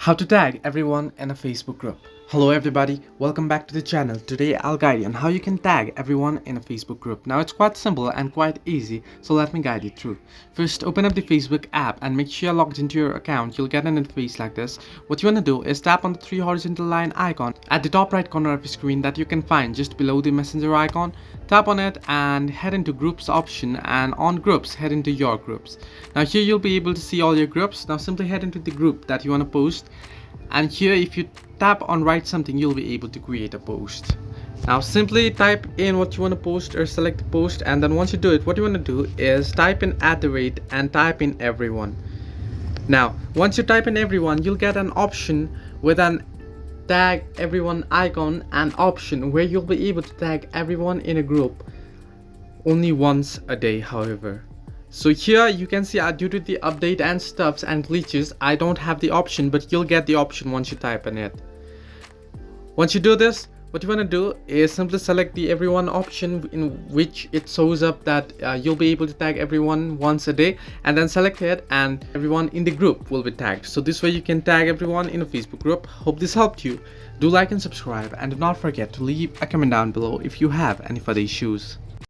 How to tag everyone in a Facebook group. Hello everybody, welcome back to the channel. Today I'll guide you on how you can tag everyone in a Facebook group. Now it's quite simple and quite easy, so let me guide you through. First, open up the Facebook app and make sure you're logged into your account. You'll get an interface like this. What you want to do is tap on the three horizontal line icon at the top right corner of your screen that you can find just below the messenger icon. Tap on it and head into groups option, and on groups head into your groups. Now here you'll be able to see all your groups. Now simply head into the group that you want to post, and here if you tap on write something, you'll be able to create a post. Now simply type in what you want to post or select the post, and then once you do it, what you want to do is type in @ and type in everyone. Now once you type in everyone, you'll get an option with an tag everyone icon, an option where you'll be able to tag everyone in a group only once a day, however. So here you can see due to the update and stuffs and glitches, I don't have the option, but you'll get the option once you type in it. Once you do this, what you want to do is simply select the everyone option, in which it shows up that you'll be able to tag everyone once a day, and then select it and everyone in the group will be tagged. So this way you can tag everyone in a Facebook group. Hope this helped you. Do like and subscribe, and do not forget to leave a comment down below if you have any further issues.